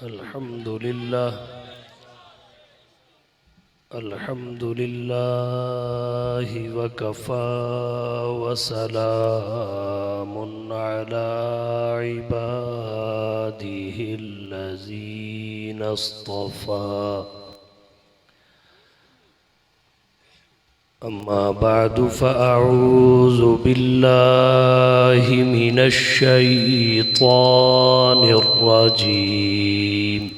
अल्हम्दुलिल्लाह वकफ़ा वसलामुन अला इबादिहिल्लज़ीना इस्तफ़ा अम्मा बअदु फ़अऊज़ु बिल्लाहि मिनश शैतानिर रजीम।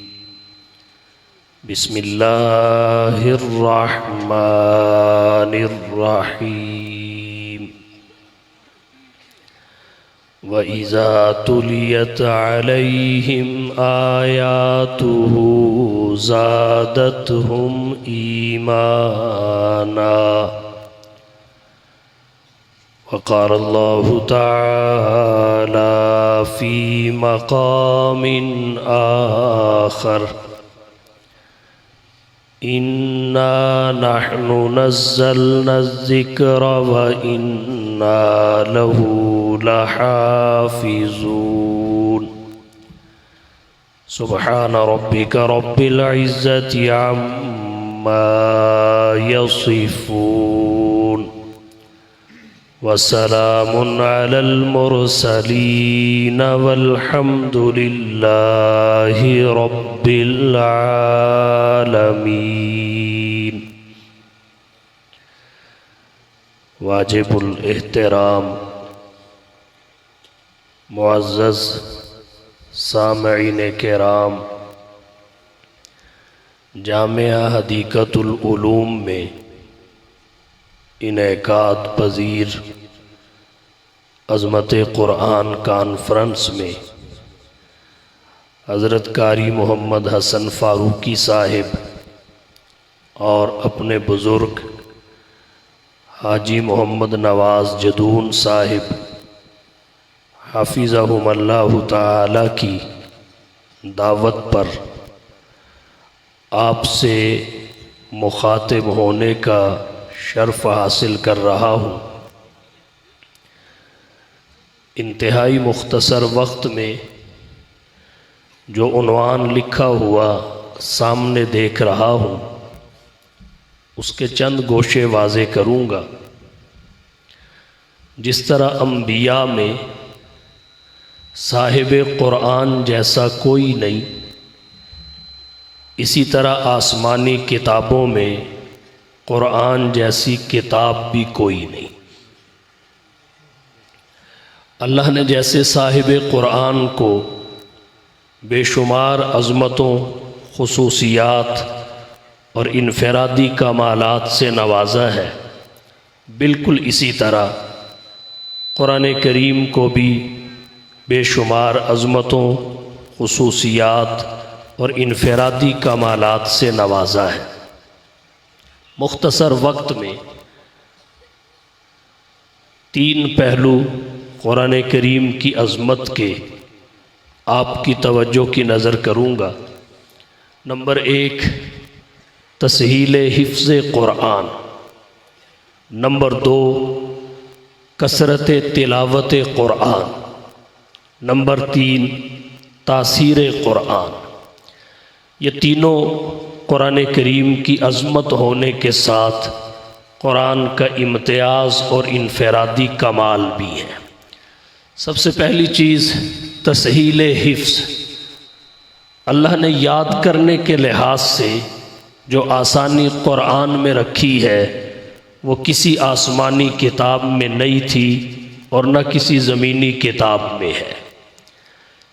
बिस्मिल्लाहिर रहमानिर रहीम। व इज़ा तुलियत अलैहिम आयातुहु ज़ादतहुम ईमाना। वक़ाल अल्लाहु तआला फ़ी मक़ामिन आख़र इन्ना नहनु नज़्ज़लना ज़िक्र व इन्ना लहू लहाफ़िज़ून। सुब्हान रब्बिका रब्बिल इज़्ज़ति अम्मा यसिफ़ून व सलामुन अलल मुरसलीन वल्हम्दुलिल्लाहि रब्बिल आलमीन। वाजिबुल एहतराम मुअज़्ज़ज़ सामईन किराम, जामिया हदीक़तुल उलूम में इनेकाद पज़ीर अज़मत क़ुरआन कॉन्फ्रेंस में हज़रत कारी मोहम्मद हसन फ़ारूकी साहिब और अपने बुज़ुर्ग हाजी मोहम्मद नवाज़ जदून साहिब हाफ़िज़हुमुल्लाहु ताला की दावत पर आपसे मुखातिब होने का शर्फ़ हासिल कर रहा हूँ। इंतहाई मुख्तसर वक्त में जो उन्वान लिखा हुआ सामने देख रहा हूँ उसके चंद गोशे वाज़े करूँगा। जिस तरह अम्बिया में साहिब क़ुरआन जैसा कोई नहीं, इसी तरह आसमानी किताबों में क़ुरआन जैसी किताब भी कोई नहीं। अल्लाह ने जैसे साहिब क़ुरआन को बेशुमार अज़मतों, खुसूसियात और इनफ़रादी कमालात से नवाजा है, बिल्कुल इसी तरह क़ुरान करीम को भी बेशुमार अज़मतों, खुसूसियात और इनफ़रादी कमालात से नवाजा है। मुख्तसर वक्त में तीन पहलू क़ुरान करीम की अज़मत के आपकी तवज्जो की नज़र करूँगा। नंबर एक, तसहील हिफ्ज़ क़ुरआन। नंबर दो, कसरत तिलावत क़ुरआन। नंबर तीन, तासीर क़ुरआन। ये तीनों क़ुरान करीम की अज़मत होने के साथ क़ुरान का इम्तियाज़ और इनफ़रादी कमाल भी है। सबसे पहली चीज़ तसहील हिफ्ज़। अल्लाह ने याद करने के लिहाज से जो आसानी क़ुरआन में रखी है वो किसी आसमानी किताब में नहीं थी और न किसी ज़मीनी किताब में है।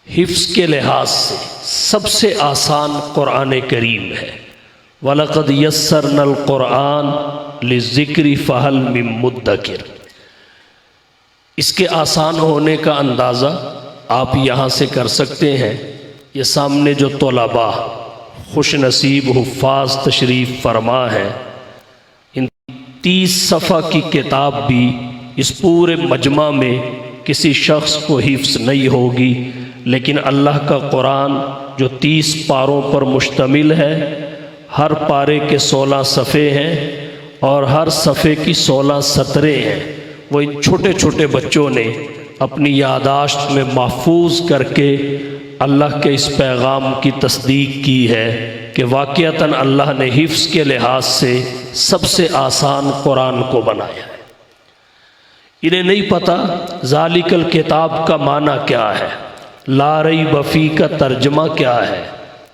हिफ्ज़ के लिहाज से सबसे आसान क़ुरआन करीम है। वलक़द यस्सरनल क़ुरआन लिज़्ज़िक्रि फ़हल मिन मुद्दकिर। इसके आसान होने का अंदाज़ा आप यहाँ से कर सकते हैं। ये सामने जो तलबा खुश नसीब हुफ़ाज़ तशरीफ़ फरमा है, इन 30 सफ़ा की किताब भी इस पूरे मजमा में किसी शख्स को हिफ्ज़ नहीं होगी, लेकिन अल्लाह का कुरान जो 30 पारों पर मुश्तमिल है, हर पारे के 16 सफ़े हैं और हर सफ़े की 16 सतरें हैं, वो इन छोटे छोटे बच्चों ने अपनी यादाश्त में महफूज करके अल्लाह के इस पैगाम की तस्दीक की है कि वाक़अतन अल्लाह ने हिफ्ज़ के लिहाज से सबसे आसान कुरान को बनाया है। इन्हें नहीं पता ज़ालिकल किताब का माना क्या है, ला रैब फ़ी का तर्जमा क्या है,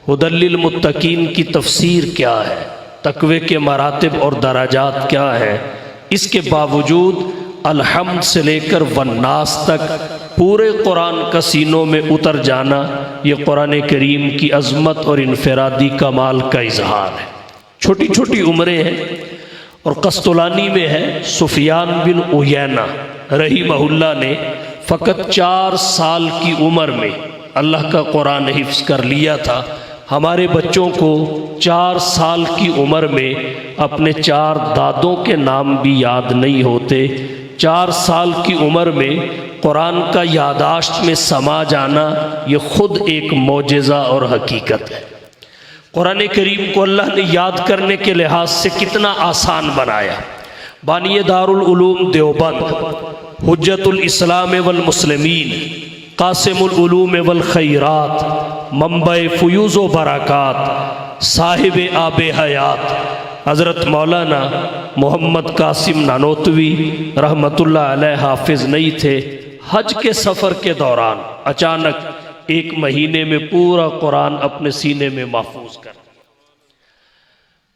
हुदल लिल मुत्तकीन की तफसीर क्या है, तकवे के मरातिब और दराजात क्या है। इसके बावजूद अलहम्द से लेकर वन्नास तक पूरे कुरान का सीनों में उतर जाना, ये कुरान करीम की अज़मत और इनफरादी कमाल का इजहार है। छोटी छोटी उम्रें हैं और कस्तुलानी में है सुफियान बिन उयैना रहीमहुल्लाह ने फ़कत 4 साल की उम्र में अल्लाह का कुरान हिफ्ज़ कर लिया था। हमारे बच्चों को 4 साल की उम्र में अपने 4 दादों के नाम भी याद नहीं होते। 4 साल की उम्र में कुरान का यादाश्त में समा जाना ये ख़ुद एक मौजज़ा और हकीकत है। कुरान करीम को अल्लाह ने याद करने के लिहाज से कितना आसान बनाया। बानी दारुल उलूम देवबंद, हुज्जतुल इस्लाम वल मुस्लिमीन, कासिमुल उलूम वल खैरात, मंबे फ़ुयूज़ व बरक़ात, साहिब आबे हयात हज़रत मौलाना मोहम्मद कासिम नानोतवी रहमतुल्लाह अलैह हाफिज़ नहीं थे। हज के सफ़र के दौरान अचानक 1 महीने में पूरा कुरान अपने सीने में महफूज कर।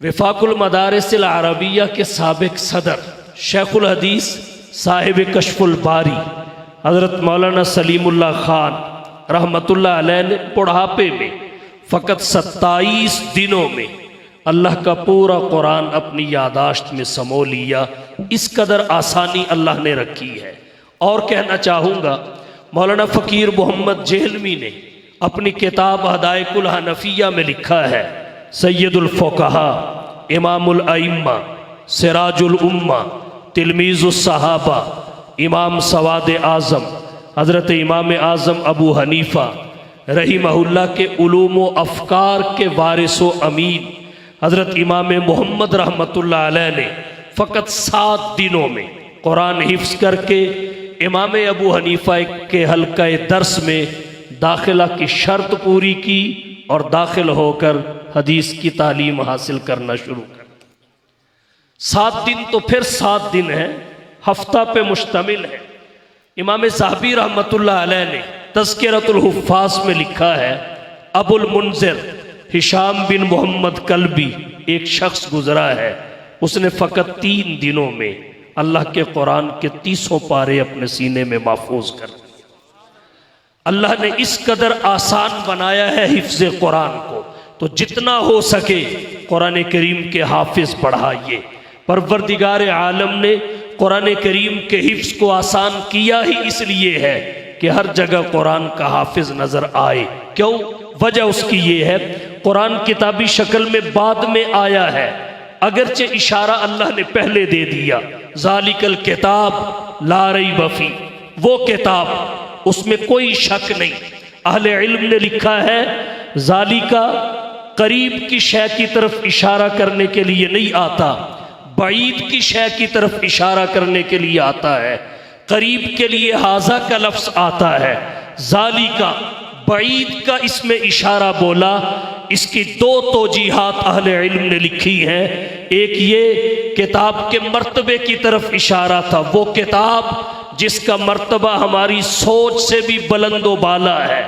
वफ़ाकुल मदारिसिल अरबिया के साबिक़ सदर शेखुल हदीस साहिब कशफुल बारी हज़रत मौलाना सलीमुल्लाह ख़ान रहमतुल्लाह अलैह ने बुढ़ापे में फ़कत 27 दिनों में अल्लाह का पूरा कुरान अपनी यादाश्त में समो लिया। इस कदर आसानी अल्लाह ने रखी है। और कहना चाहूँगा मौलाना फ़कीर मोहम्मद जेहलमी ने अपनी किताब हदायकुल हनफिया में लिखा है, सैयदुल फ़ुक़हा, इमामुल अइम्मा, सिराजुल उम्मा, तिलमीज़ुस सहाबा, इमाम सवाद आज़म हज़रत इमाम आज़म अबू हनीफ़ा रहीमहुल्लाह के उलूम व अफ़कार के वारिस व अमीन हज़रत इमाम मोहम्मद रहमतुल्लाह अलैह ने फ़कत 7 दिनों में कुरान हिफ्ज़ करके इमाम अबू हनीफ़ा के हल्का दर्स में दाखिला की शर्त पूरी की और दाखिल होकर हदीस की तालीम हासिल करना शुरू कर। 7 दिन तो फिर 7 दिन है, हफ्ता पे मुश्तमिल है। इमाम ज़हबी रहमतुल्लाह अलैह ने तज़किरतुल हुफ़्फ़ाज़ में लिखा है, अबुल मुंज़िर हिशाम बिन मोहम्मद कल्बी एक शख्स गुजरा है, उसने फ़कत 3 दिनों में अल्लाह के कुरान के 30 पारे अपने सीने में महफूज कर दिए। अल्लाह ने इस कदर आसान बनाया है हिफ्ज़ कुरान को, तो जितना हो सके कुरान करीम के हाफिज़ बढ़ाइए। परवरदिगार आलम ने कुरान करीम के हिफ्ज़ को आसान किया ही इसलिए है कि हर जगह कुरान का हाफिज़ नज़र आए। क्यों? वजह उसकी ये है, कुरान किताबी शक्ल में बाद में आया है, अगरचे इशारा अल्लाह ने पहले दे दिया, ज़ालिकल किताब ला रैब फ़ी, वो किताब उसमें कोई शक नहीं। अहले इल्म ने लिखा है, ज़ालिका करीब की शय की तरफ इशारा करने के लिए नहीं आता, बईद की शय की तरफ इशारा करने के लिए आता है। करीब के लिए हाजा का लफ्ज़ आता है, ज़ालिका बईद का इसमें इशारा बोला। इसकी 2 तौजीहात अहले इल्म ने लिखी हैं। एक ये किताब के मर्तबे की तरफ इशारा था, वो किताब जिसका मर्तबा हमारी सोच से भी बुलंद व बाला है।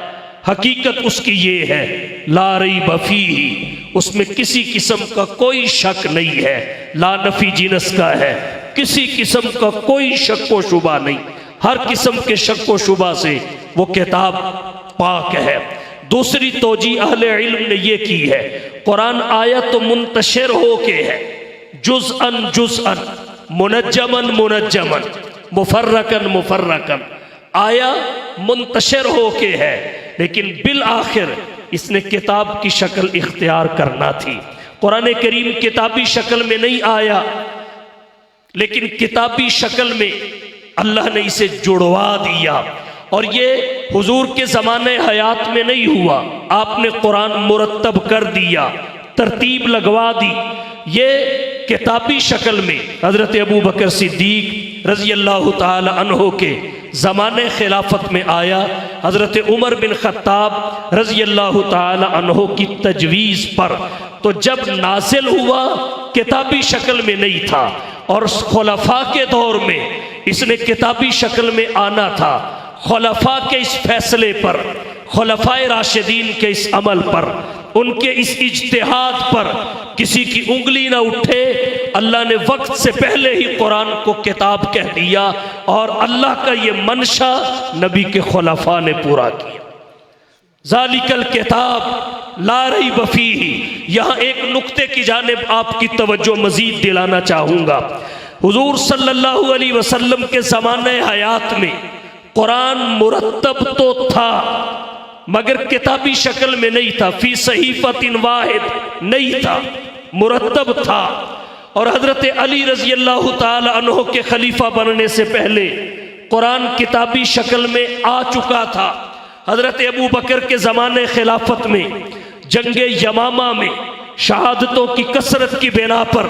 हकीकत उसकी ये है, ला रैब फ़ीही, उसमें किसी किस्म का कोई शक नहीं है। ला नफ़ी जिनस का है, किसी किस्म का कोई शक व शुबा नहीं। हर किस्म के शक व शुबा से वो किताब पाक है। दूसरी तौजी अहले इल्म ने ये की है, कुरान आया तो मुंतशिर हो के है, जुज़अन जुज़अन, मुनज्जमन मुनज्जमन, मुफर्रकन मुफर्रकन, आया मुंतशिर हो के है, लेकिन बिल आखिर इसने किताब की शक्ल इख्तियार करना थी। कुरान करीम किताबी शक्ल में नहीं आया, लेकिन किताबी शक्ल में अल्लाह ने इसे जुड़वा दिया। और ये हुजूर के ज़माने हयात में नहीं हुआ, आपने कुरान मुरत्तब कर दिया, तरतीब लगवा दी। ये किताबी शक्ल में हज़रत अबू बकर सिद्दीक रज़ी अल्लाह ताला अन्हो के ज़माने खिलाफत में आया। हज़रत उमर बिन ख़त्ताब रज़ी अल्लाह ताला अन्हो की तजवीज़ पर। तो जब नाज़िल हुआ किताबी शक्ल में नहीं था, और खुलफा के दौर में इसने किताबी शक्ल में आना था। खुलफा के इस फैसले पर, खुलफाए राशिदीन के इस अमल पर, उनके इस इज्तिहाद पर किसी की उंगली ना उठे। अल्लाह ने वक्त से पहले ही कुरान को किताब कह दिया, और अल्लाह का ये मंशा नबी के खुलफा ने पूरा किया। ज़ालिकल किताब ला रैब फीही। यहाँ एक नुक्ते की जानिब आपकी तवज्जो मजीद दिलाना चाहूँगा। हुजूर सल्लल्लाहु अलैहि वसल्लम के ज़माने हयात में कुरान मुरत्तब तो था, मगर किताबी शक्ल में नहीं था। फी सहीफतिन वाहिद नहीं था, मुरत्तब था। और हज़रत अली रज़ी अल्लाह ताला अन्हो के खलीफा बनने से पहले कुरान किताबी शक्ल में आ चुका था। हज़रत अबू बकर के ज़माने खिलाफत में जंगे यमामा में शहादतों की कसरत की बिना पर,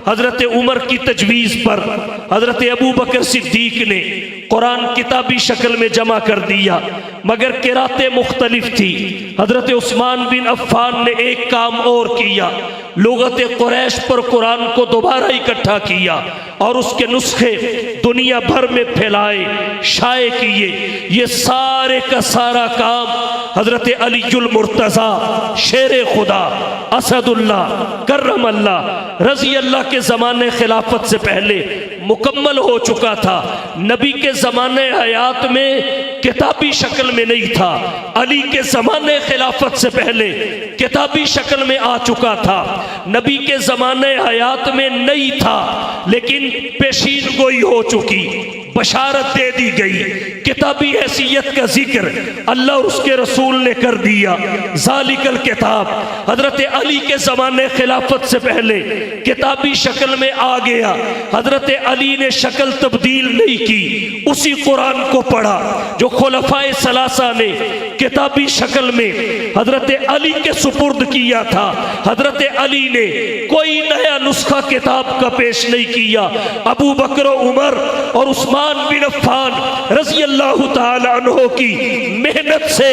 हज़रत उमर की तजवीज़ पर, हज़रत अबू बकर सिद्दीक ने कुरान किताबी शक्ल में जमा कर दिया, मगर किरातें मुख्तलिफ थी। हज़रत उस्मान बिन अफ़्फ़ान ने एक काम और किया, लुग़त कुरैश पर कुरान को दोबारा इकट्ठा किया और उसके नुस्खे दुनिया भर में फैलाए, शाये किए। ये सारे का सारा काम हज़रत अलीयुल मुर्तज़ा शेर खुदा असदुल्लाह करमल्लाह रज़ी अल्लाह के ज़माने खिलाफत से पहले मुकम्मल हो चुका था। नबी के ज़माने हयात में किताबी शक्ल में नहीं था, अली के ज़माने खिलाफत से पहले किताबी शक्ल में आ चुका था। नबी के ज़माने हयात में नहीं था, लेकिन पेशीन गोई हो चुकी, बशारत दे दी गई, किताबी हैसियत का जिक्र अल्लाह और उसके रसूल ने कर दिया। ज़ालिकल किताब हज़रत अली के ज़माने खिलाफत से पहले किताबी शक्ल में आ गया। हज़रत अली ने शक्ल तब्दील नहीं की, उसी कुरान को पढ़ा जो खुलफाए सलासा ने किताबी शक्ल में हज़रत अली के सुपुर्द किया था। हज़रत अली ने कोई नया नुस्खा किताब का पेश नहीं किया। अबू बकर, उमर और उस्मान बिन अफ़्फ़ान रज़ी अल्लाह ताला अन्हो की मेहनत से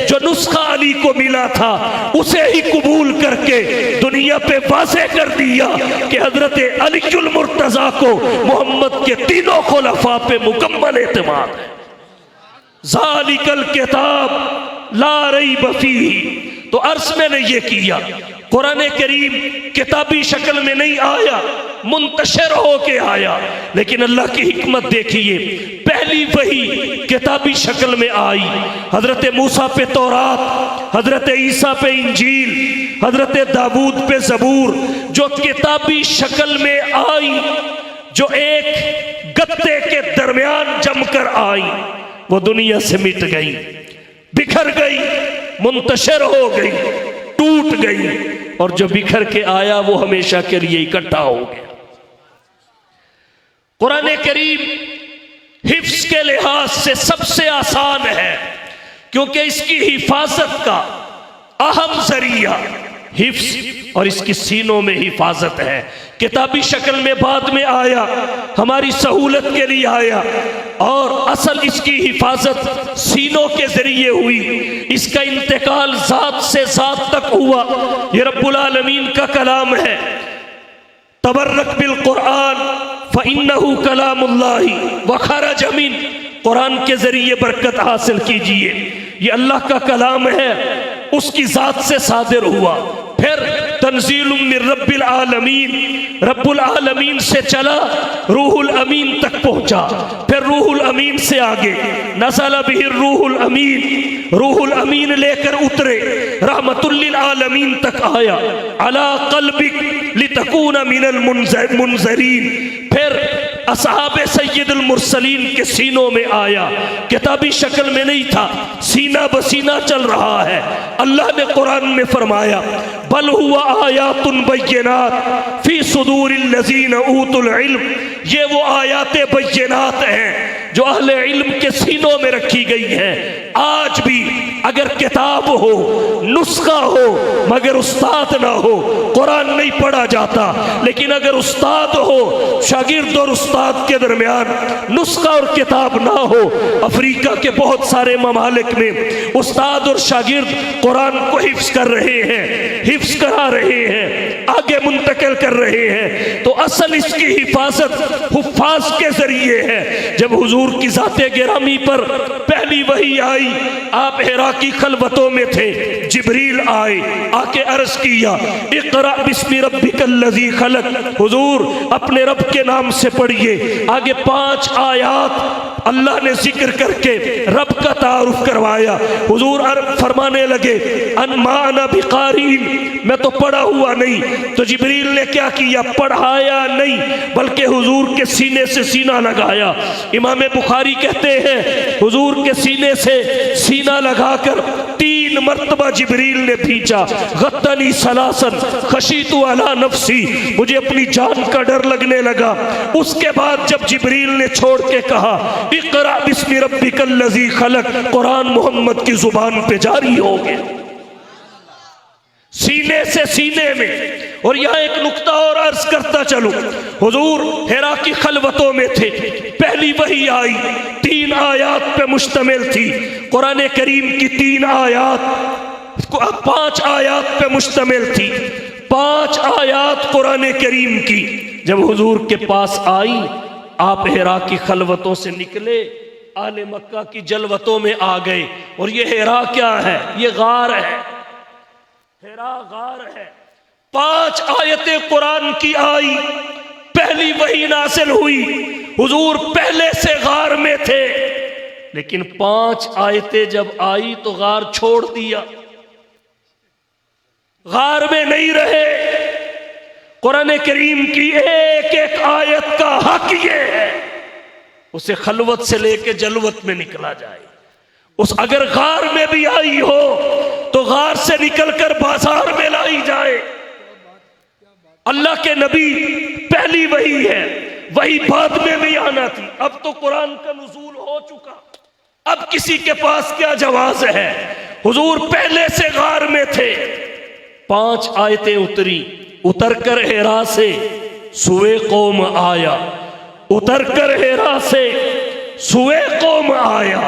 जो नुस्खा अली को मिला था, उसे ही कबूल करके दुनिया पे वाज़े कर दिया कि हज़रत अलीयुल मुर्तज़ा को मोहम्मद के तीनों खुलफा पे मुकम्मल एतमाद है। ज़ालिकल किताब ला रैब फीही। तो अर्ज़ मैंने ये किया, कुरान करीम किताबी शक्ल में नहीं आया, मुंतशिर होके आया। लेकिन अल्लाह की हिकमत देखिए, पहली वही किताबी शक्ल में आई। हज़रत मूसा पे तौरात, हज़रत ईसा पे इंजील, हज़रत दाऊद पे ज़बूर, जो किताबी शक्ल में आई, जो एक गत्ते के दरमियान जमकर आई, वो दुनिया से मिट गई, बिखर गई, मुंतशिर हो गई, टूट गई। और जो बिखर के आया वो हमेशा के लिए इकट्ठा हो गया। कुरान करीम हिफ्ज़ के लिहाज से सबसे आसान है, क्योंकि इसकी हिफाजत का अहम जरिया हिफ्ज़ और इसकी सीनों में हिफाजत है। किताबी शक्ल में बाद में आया, हमारी सहूलत के लिए आया, और असल इसकी हिफाजत सीनों के जरिए हुई। इसका इंतकाल ज़ात से ज़ात तक हुआ। ये रब्बुल आलमीन का कलाम है। तबर्रक बिल कुरान फ़इन्नहु कलामुल्लाहि व खरज मिन। कुरान के जरिए बरकत हासिल कीजिए, ये अल्लाह का कलाम है, उसकी ज़ात से सादिर हुआ। फिर तंज़ीलुम मिन रब्बिल आलमीन, रब्बुल आलमीन से चला, रूहुल अमीन तक पहुंचा। फिर रूहुल अमीन से आगे नज़ल बिही रूहुल अमीन, रूहुल अमीन लेकर उतरे, रहमतुल लिल आलमीन तक आया। अला क़ल्बिक लितकूना मिनल मुनज़रीन। फिर असहाबे सय्यदुल मुरसलीन के सीनों में आया, किताबी शक्ल में नहीं था, सीना बसीना चल रहा है। अल्लाह ने कुरान में फरमाया, बल हुआ आयातुन बय्यिनात फी सुदूरिल लज़ीना ऊतुल इल्म। ये वो आयाते बय्यिनात हैं जो अहले इल्म के सीनों में रखी गई है। आज भी अगर किताब हो, नुस्खा हो, मगर उस्ताद ना हो, कुरान नहीं पढ़ा जाता। लेकिन अगर उस्ताद हो, शागिर्द और उस्ताद के दरमियान नुस्खा और किताब ना हो, अफ्रीका के बहुत सारे ममालिक में उस्ताद और शागिर्द कुरान को हिफ्ज कर रहे हैं, हिफ्ज करा रहे हैं, आगे मुंतकिल कर रहे हैं। तो असल इसकी हिफाजत हुफ्फाज के जरिए है। जब हुजूर की ज़ाते गिरामी पर पहली वही आई, आप हिरा की खलवतों में थे, जिब्रील आए, आके अर्ज किया इक़रा बिस्मि रब्बिकल्लज़ी खलक, हुजूर अपने रब के नाम से पढ़िए। आगे 5 आयात अल्लाह ने जिक्र करके रब का तारुफ करवाया। हुजूर फरमाने लगे अनमा अना बिक़ारीन, मैं तो पढ़ा हुआ नहीं। तो जिब्रील ने क्या किया, पढ़ाया नहीं बल्कि हुजूर के सीने से सीना लगाया। इमाम बुखारी कहते हैं हुजूर के सीने से सीना लगाकर 3 मर्तबा जिब्रील ने भींचा। गत्तनी सलासन खशीतु अला नफ्सी, मुझे अपनी जान का डर लगने लगा। उसके बाद जब जिब्रील ने छोड़ के कहा इक़रा बिस्मि रब्बिकल्लज़ी खलक, कुरान मोहम्मद की जुबान पे जारी हो गया, सीने से सीने में। और यहाँ एक नुक्ता और अर्ज करता चलूं, हुजूर हिरा की खलवतों में थे, पहली वही आई, 3 आयात पे मुश्तमिल थी। कुरान करीम की 3 आयात 5 आयात पे मुश्तमिल थी, 5 आयात कुरान करीम की। जब हुजूर के पास आई, आप हिरा की खलवतों से निकले, आले मक्का की जलवतों में आ गए। और ये हिरा क्या है, ये गार है, हिरा गार है। 5 आयतें कुरान की आई, पहली वही नासिल हुई, हुजूर पहले से गार में थे। लेकिन 5 आयतें जब आई तो गार छोड़ दिया, गार में नहीं रहे। कुरान करीम की एक एक आयत का हक ये है उसे खलवत से लेके जलवत में निकला जाए। उस अगर गार में भी आई हो तो गार से निकलकर बाजार में लाई जाए। अल्लाह के नबी पहली वही है, वही बाद में भी आना थी। अब तो कुरान का नुज़ूल हो चुका, अब किसी के पास क्या जवाज है। हुजूर पहले से गार में थे, 5 आयतें उतरी, उतर कर हिरा से सुए कौम आया, उतर कर हिरा से सुए कौम आया,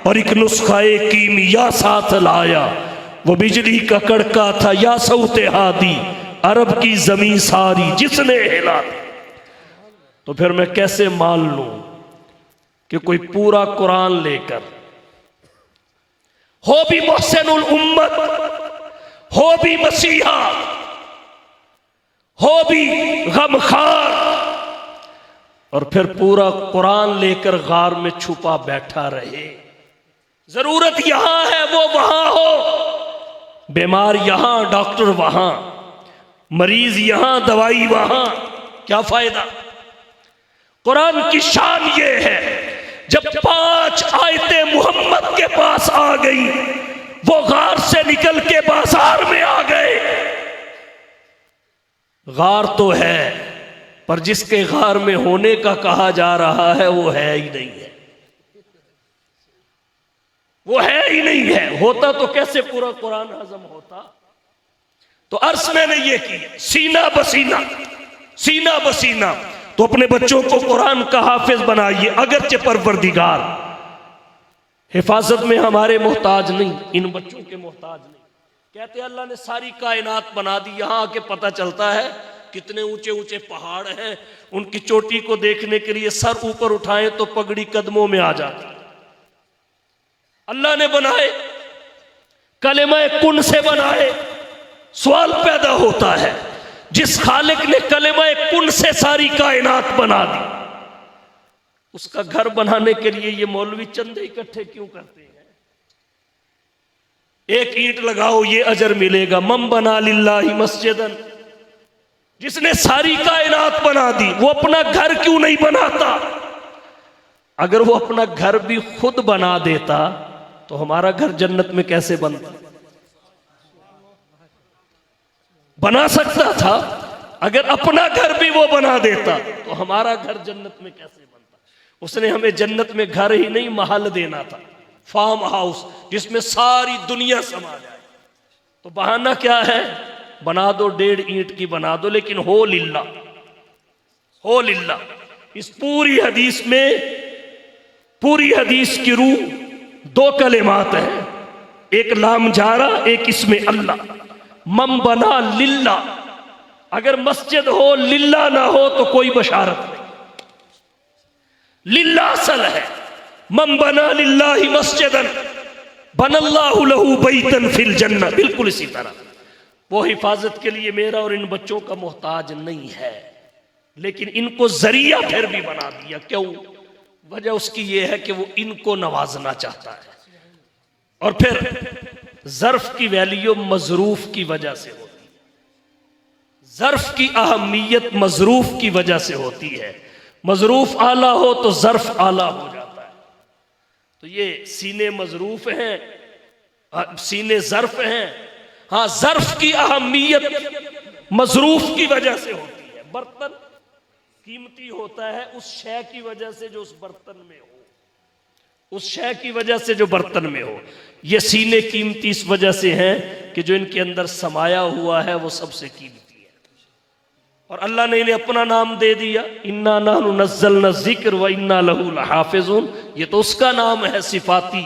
और एक नुस्खाए कीमिया साथ लाया। वो बिजली का कड़का था या सौते हादी, अरब की जमीन सारी जिसने हिला। तो फिर मैं कैसे मान लूं कि कोई पूरा कुरान लेकर हो भी मुहसिनुल उम्मत, हो भी मसीहा, हो भी गमखार, और फिर पूरा कुरान लेकर गार में छुपा बैठा रहे। जरूरत यहां है वो वहां हो, बीमार यहां डॉक्टर वहां, मरीज यहां दवाई वहां, क्या फायदा। कुरान की शान ये है, जब 5 आयतें मोहम्मद के पास आ गई, वो गार से निकल के बाजार में आ गए। गार तो है, पर जिसके गार में होने का कहा जा रहा है वो है ही नहीं है, वो है ही नहीं है। होता तो कैसे पूरा कुरान हजम होता। तो अर्ज मैंने ये किया, सीना बसीना, सीना बसीना। तो अपने बच्चों को कुरान का हाफिज बनाइए, अगरचे परवरदिगार हिफाजत में हमारे मोहताज नहीं, इन बच्चों के मोहताज नहीं। कहते अल्लाह ने सारी कायनात बना दी, यहां आके पता चलता है कितने ऊंचे ऊंचे पहाड़ हैं, उनकी चोटी को देखने के लिए सर ऊपर उठाएं तो पगड़ी कदमों में आ जाती। अल्लाह ने बनाए, कलेमा कुन से बनाए। सवाल पैदा होता है, जिस खालिक ने कलेमा कुन से सारी कायनात बना दी, उसका घर बनाने के लिए ये मौलवी चंदे इकट्ठे क्यों करते हैं। एक ईंट लगाओ ये अजर मिलेगा। मम बना लिल्लाहि मस्जिदन, जिसने सारी कायनात बना दी वो अपना घर क्यों नहीं बनाता। अगर वो अपना घर भी खुद बना देता तो हमारा घर जन्नत में कैसे बनता। बना सकता था, अगर अपना घर भी वो बना देता तो हमारा घर जन्नत में कैसे बनता। उसने हमें जन्नत में घर ही नहीं महल देना था, फार्म हाउस जिसमें सारी दुनिया समा जाए। तो बहाना क्या है? बना दो 1.5 ईंट की बना दो, लेकिन हो लिल्ला, हो लिल्ला। इस पूरी हदीस में, पूरी हदीस की रूह 2 कलिमात है, एक लाम जारा, एक इसमें अल्लाह। मम बना लिल्ला, अगर मस्जिद हो लिल्ला ना हो तो कोई बशारत नहीं। लिल्ला असल है। मम बना लिल्लाहि मस्जिदन बनल्लाहु लहू बैतन फिल जन्नह, बिल्कुल इसी तरह। वो हिफाजत के लिए मेरा और इन बच्चों का मोहताज नहीं है, लेकिन इनको जरिया फिर भी बना दिया। क्यों? वजह उसकी ये है कि वो इनको नवाजना चाहता है। और फिर ज़र्फ की वैल्यू मजरूफ की वजह से होती है। ज़र्फ की अहमियत मजरूफ की वजह से होती है। मजरूफ आला हो तो ज़र्फ आला हो जाता है। तो ये सीने मजरूफ हैं, सीने ज़र्फ हैं। हाँ, ज़र्फ की अहमियत मजरूफ की वजह से होती है। बर्तन कीमती होता है उस शय की वजह से जो उस बर्तन में हो, उस शय की वजह से जो बर्तन में हो। ये सीने कीमती इस वजह से हैं कि जो इनके अंदर समाया हुआ है वो सबसे कीमती है। और अल्लाह ने इन्हें अपना नाम दे दिया, इन्ना नहनु नज़्ज़लना ज़िक्र व इन्ना लहू लहाफ़िज़ून। ये तो उसका नाम है, सिफाती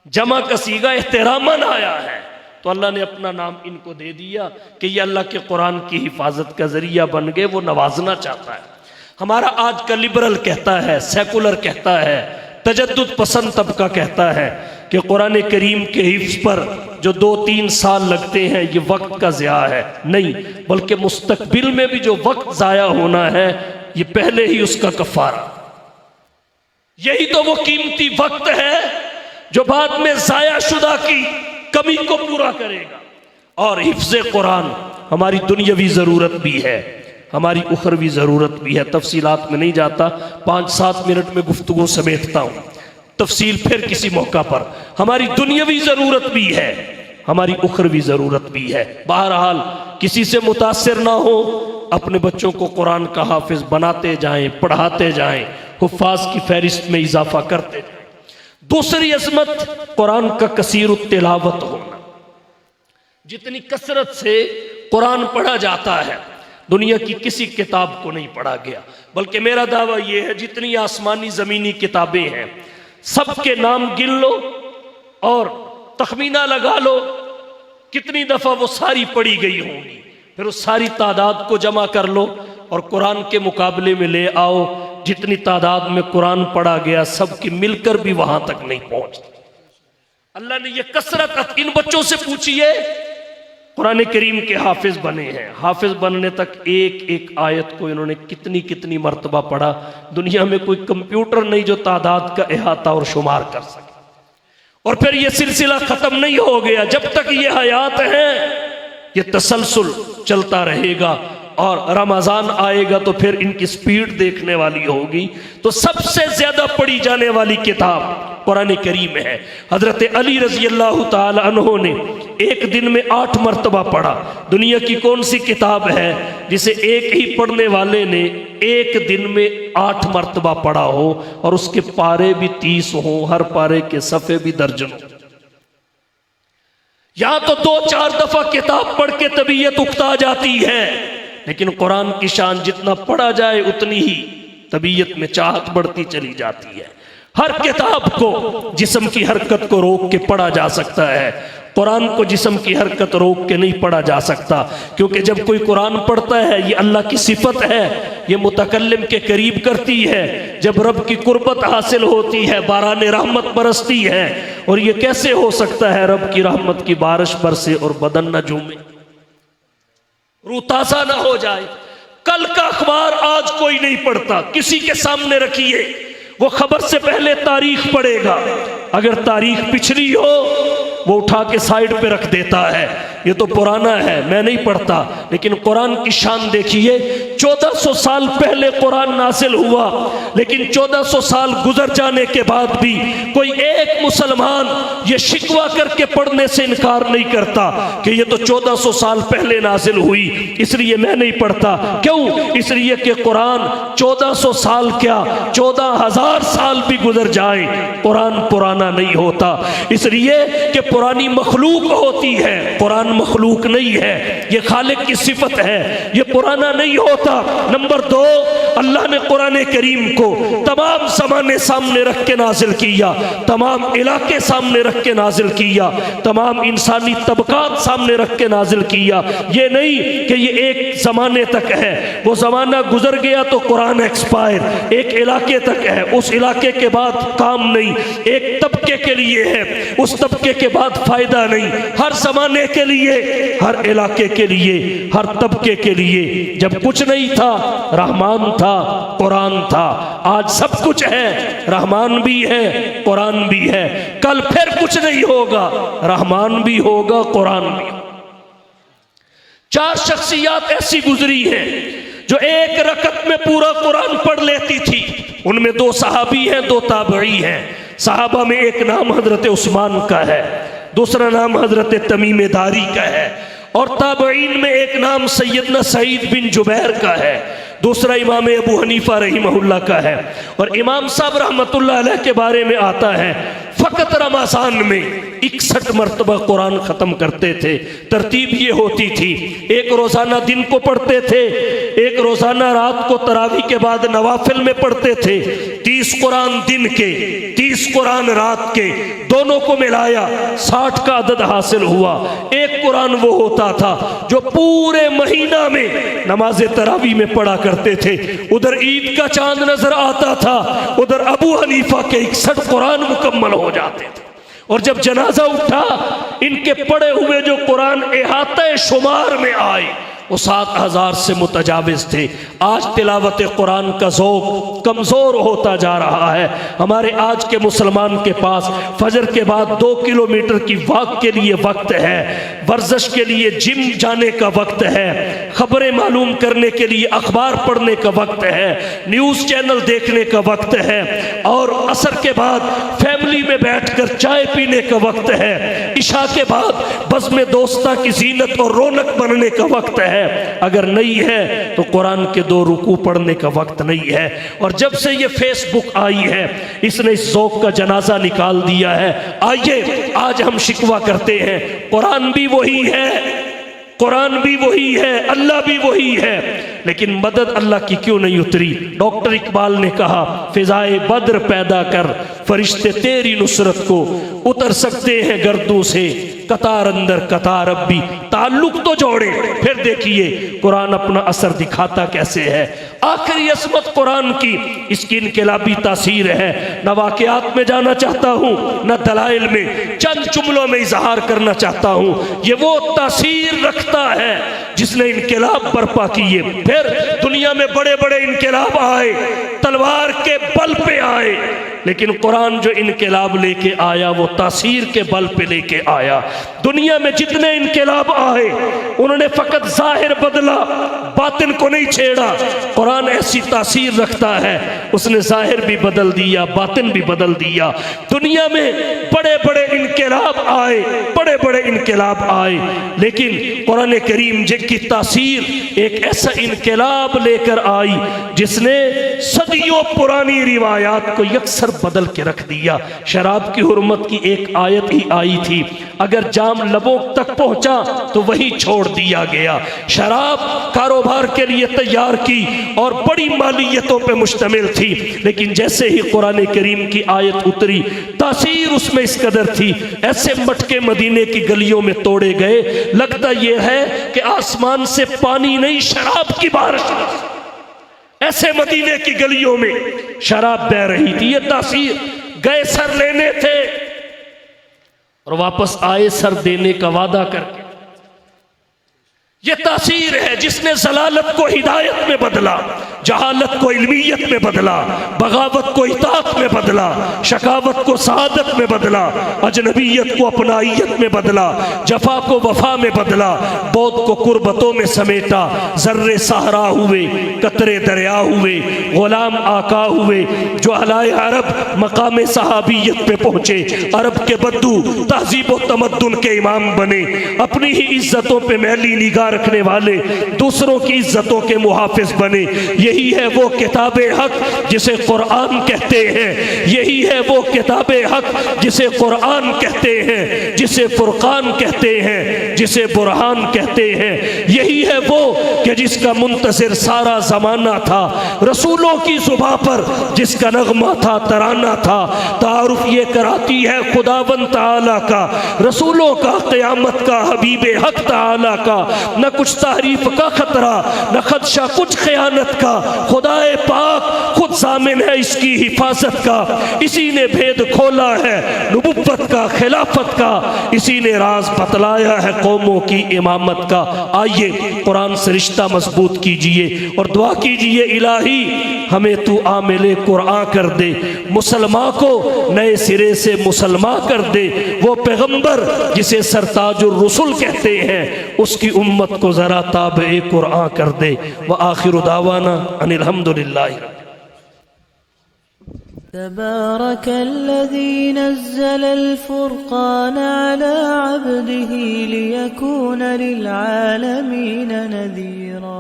जमा का सीगा एहतरामन आया है। तो अल्लाह ने अपना नाम इनको दे दिया कि ये अल्लाह के कुरान की हिफाजत का जरिया बन गए। वो नवाजना चाहता है। हमारा आज का लिबरल कहता है, सेकुलर कहता है, तजद्दुद पसंद तबका कहता है कि कुरान करीम के हिफ्ज़ पर जो 2-3 साल लगते हैं ये वक्त का ज़िया है। नहीं, बल्कि मुस्तकबिल में भी जो वक्त ज़ाया होना है ये पहले ही उसका कफ़ारा। यही तो वो कीमती वक्त है जो बाद में ज़ाया शुदा की कमी को पूरा करेगा। और हिफ्ज़े कुरान हमारी दुनियावी ज़रूरत भी है, हमारी उखरवी ज़रूरत भी है। तफसीलात में नहीं जाता, 5-7 मिनट में गुफ्तगू समेटता हूँ, तफसील फिर किसी मौका पर। हमारी दुनियावी ज़रूरत भी है, हमारी उखरवी ज़रूरत भी है। बहरहाल किसी से मुतासिर ना हो, अपने बच्चों को कुरान का हाफिज बनाते जाएं, पढ़ाते जाएं, हुफ़ाज़ की फहरिस्त में इजाफा करते जाएं। दूसरी अज़मत कुरान का कसीर तिलावत होना। जितनी कसरत से कुरान पढ़ा जाता है दुनिया की किसी किताब को नहीं पढ़ा गया। बल्कि मेरा दावा यह है जितनी आसमानी ज़मीनी किताबें हैं सबके नाम गिन लो और तखमीना लगा लो कितनी दफ़ा वो सारी पढ़ी गई होंगी। फिर उस सारी तादाद को जमा कर लो और कुरान के मुकाबले में ले आओ। जितनी तादाद में कुरान पढ़ा गया सबकी मिलकर भी वहां तक नहीं पहुंचती। अल्लाह ने यह कसरत, इन बच्चों से पूछिए कुरान करीम के हाफिज बने हैं, हाफिज बनने तक एक एक आयत को इन्होंने कितनी कितनी मर्तबा पढ़ा। दुनिया में कोई कंप्यूटर नहीं जो तादाद का अहाता और शुमार कर सके। और फिर यह सिलसिला खत्म नहीं हो गया, जब तक ये हयात है ये तसलसल चलता रहेगा। और रमज़ान आएगा तो फिर इनकी स्पीड देखने वाली होगी। तो सबसे ज्यादा पढ़ी जाने वाली किताब कुरान करीम है। हजरत अली रज़ी अल्लाह ताला अन्हो ने एक दिन में 8 मरतबा पढ़ा। दुनिया की कौन सी किताब है जिसे एक ही पढ़ने वाले ने एक दिन में 8 मरतबा पढ़ा हो और उसके पारे भी 30 हो, हर पारे के सफ़े भी दर्जनों। यहां तो 2-4 दफा किताब पढ़ के तबीयत उकता जाती है, लेकिन कुरान की शान जितना पढ़ा जाए उतनी ही तबीयत में चाहत बढ़ती चली जाती है। हर किताब को जिस्म की हरकत को रोक के पढ़ा जा सकता है, कुरान को जिस्म की हरकत रोक के नहीं पढ़ा जा सकता। क्योंकि जब कोई कुरान पढ़ता है ये अल्लाह की सिफत है, ये मुतकल्लिम के करीब करती है। जब रब की कुर्बत हासिल होती है बारान रहमत बरसती है। और ये कैसे हो सकता है रब की रहमत की बारिश बरसे और बदन न झूमे, रूह ताज़ा ना हो जाए। कल का अखबार आज कोई नहीं पढ़ता, किसी के सामने रखिए, वो खबर से पहले तारीख पढ़ेगा। अगर तारीख पिछली हो वो उठा के साइड पे रख देता है, ये तो पुराना है, मैं नहीं पढ़ता। लेकिन कुरान की शान देखिए, 1400 साल पहले कुरान नाजिल हुआ, लेकिन 1400 साल गुजर जाने के बाद भी कोई एक मुसलमान ये शिकवा करके पढ़ने से इनकार नहीं करता कि ये तो 1400 साल पहले नाजिल हुई, इसलिए मैं नहीं पढ़ता। क्यों? इसलिए कि कुरान 1400 साल क्या 14,000 साल भी गुजर जाए, कुरान पुराना नहीं होता। इसलिए कि पुरानी मखलूक होती है, कुरान मखलूक नहीं है, ये खालिक की सिफत है, ये पुराना नहीं होता। नंबर 2, अल्लाह ने कुरान करीम को तमाम ज़माने सामने रख के नाजिल किया, तमाम इलाके सामने रख के नाजिल किया, तमाम इंसानी तबकात सामने रख के नाजिल किया। ये नहीं कि ये एक ज़माने तक है, वो ज़माना गुजर गया तो कुरान एक्सपायर, एक इलाके तक है, उस इलाके के बाद काम नहीं, एक तबके के लिए है, उस तबके के बाद फ़ायदा नहीं। हर ज़माने के लिए, हर इलाके के लिए, हर तबके के लिए। जब कुछ नहीं था, रहमान था, कुरान था। आज सब कुछ है, रहमान भी है, कुरान भी है। कल फिर कुछ नहीं होगा, रहमान भी होगा, कुरान भी। 4 शख्सियात ऐसी गुजरी हैं जो एक रकत में पूरा कुरान पढ़ लेती थी। उनमें 2 सहाबी हैं, 2 ताबई हैं। सहाबा में एक नाम हजरत उस्मान का है, दूसरा नाम हजरत तमीम दारी का है, और ताबईन में एक नाम सैयदना सईद बिन जुबैर का है, दूसरा इमाम अबू हनीफा रहिमहुल्लाह का है। और इमाम साहब रहमतुल्लाह अलैह के बारे में आता है, फ़कत रमज़ान में 61 मरतबा कुरान ख़त्म करते थे। तरतीब ये होती थी, एक रोज़ाना दिन को पढ़ते थे, एक रोज़ाना रात को तरावी के बाद नवाफिल में पढ़ते थे। 30 कुरान दिन के, 30 कुरान रात के, दोनों को मिलाया 60 का अदद हासिल हुआ। एक कुरान वो होता था जो पूरे महीना में नमाज तरावी में पढ़ा करते थे। उधर ईद का चांद नजर आता था, उधर अबू हनीफा के 61 कुरान मुकम्मल हो जाते थे। और जब जनाजा उठा, इनके पढ़े हुए जो कुरान इहाते शुमार में आए, वो 7,000 से मुतजाविज थे। आज तिलावत कुरान का ज़ौक़ कमज़ोर होता जा रहा है। हमारे आज के मुसलमान के पास फजर के बाद 2 किलोमीटर की वॉक के लिए वक्त है, वर्जिश के लिए जिम जाने का वक्त है, खबरें मालूम करने के लिए अखबार पढ़ने का वक्त है, न्यूज़ चैनल देखने का वक्त है, और असर के बाद फैमिली में बैठकर चाय पीने का वक्त है, इशा के बाद बज़्म दोस्ता की जीनत और रौनक बनने का वक्त है। अगर नहीं है तो कुरान के 2 रुकू पढ़ने का वक्त नहीं है। और जब से ये फेसबुक आई है, इसने इस ज़ौक़ का जनाजा निकाल दिया है। आइए आज हम शिकवा करते हैं, कुरान भी वही है, कुरान भी वही है, अल्लाह भी वही है, लेकिन मदद अल्लाह की क्यों नहीं उतरी। डॉक्टर इकबाल ने कहा, फिजाए बद्र पैदा कर, फरिश्ते तेरी नुसरत को उतर सकते हैं गर्दों से, कतार अंदर कतार अब भी ताल्लुक तो जोड़े। फिर देखिए कुरान अपना असर दिखाता कैसे है। आखिरी असमत कुरान की इसकी इनकलाबी तासीर है। न वाक़यात में जाना चाहता हूँ, न दलाइल में, चंद जुमलों में इजहार करना चाहता हूँ। ये वो तासीर रखता है जिसने इनकलाब बर्पा किए। फिर दुनिया में बड़े बड़े इनकलाब आए, तलवार के बल पे आए, लेकिन कुरान जो इनकलाब लेके आया वो तासीर के बल पे लेके आया। दुनिया में जितने इनकलाब आए उन्होंने फ़कत ज़ाहिर बदला, बातिन को नहीं छेड़ा। कुरान ऐसी तासीर रखता है, उसने ज़ाहिर भी बदल दिया, बातिन भी बदल दिया। दुनिया में बड़े बड़े इनकलाब आए, बड़े बड़े इनकलाब आए, लेकिन कुरान करीम की तासीर एक ऐसा इनकलाब लेकर आई जिसने सदियों पुरानी रिवायात को यकसर बदल के रख दिया। शराब की हुर्मत की एक आयत ही आई थी, अगर जाम लबों तक पहुंचा तो वही छोड़ दिया गया। शराब कारोबार के लिए तैयार की और बड़ी मालियतों पे मुश्तमिल थी, लेकिन जैसे ही कुरान करीम की आयत उतरी, तासीर उसमें इस कदर थी, ऐसे मटके मदीने की गलियों में तोड़े गए, लगता यह है कि आसमान से पानी नहीं शराब की बारिश। ऐसे मदीने की गलियों में शराब बह रही थी। ये तासीर। गए सर लेने थे और वापस आए सर देने का वादा करके। ये तासीर है जिसने जलालत को हिदायत में बदला, जहालत को इल्मियत में बदला, बगावत को इताअत में बदला, शकावत को सआदत में बदला, अजनबियत को अपनाइयत में बदला, जफा को वफा में बदला, बौद्ध को कुर्बतों में समेटा, जर्रे सहरा हुए, कतरे दरिया हुए, गुलाम आका हुए, जो अलाए अरब मकाम सहाबियत पे पहुंचे, अरब के बद्दू तहजीब व तमद्दुन के इमाम बने, अपनी ही इज्जतों पे मैली निगाह रखने वाले दूसरों की इज्जतों के मुहाफिज बने। यही है वो किताबे हक जिसे कुरान कहते हैं, यही है वो किताबे हक जिसे कुरान कहते हैं, जिसे फुरकान कहते हैं, जिसे बुरहान कहते हैं। यही है वो कि जिसका मुंतज़िर सारा ज़माना था, रसूलों की ज़ुबां पर जिसका नगमा था, तराना था। तारुफ ये कराती है खुदावंद तआला का, रसूलों का, क़यामत का, हबीबे हक तआला का। न कुछ तारीफ का खतरा, न खदशा कुछ खयानत का, खुदाए पाक खुद ज़ामिन है इसकी हिफाजत का। इसी ने भेद खोला है नबुव्वत का, खिलाफत का, इसी ने राज बतलाया है कौमों की इमामत का। आइए कुरान से रिश्ता मजबूत कीजिए और दुआ कीजिए, इलाही हमें तू आमिले कुरान कर दे, मुसलमान को नए सिरे से मुसलमान कर दे। वो पैगंबर जिसे सरताजुर रसूल कहते हैं, उसकी उम्मत को जरा ताबे कुरान कर दे। व आखिरु दावाना अनिल हम्दुलिल्लाह। तबारकल्लज़ी नज़्ज़लल फ़ुरक़ान अला अब्दिही लियकून लिलआलमीन नज़ीरा।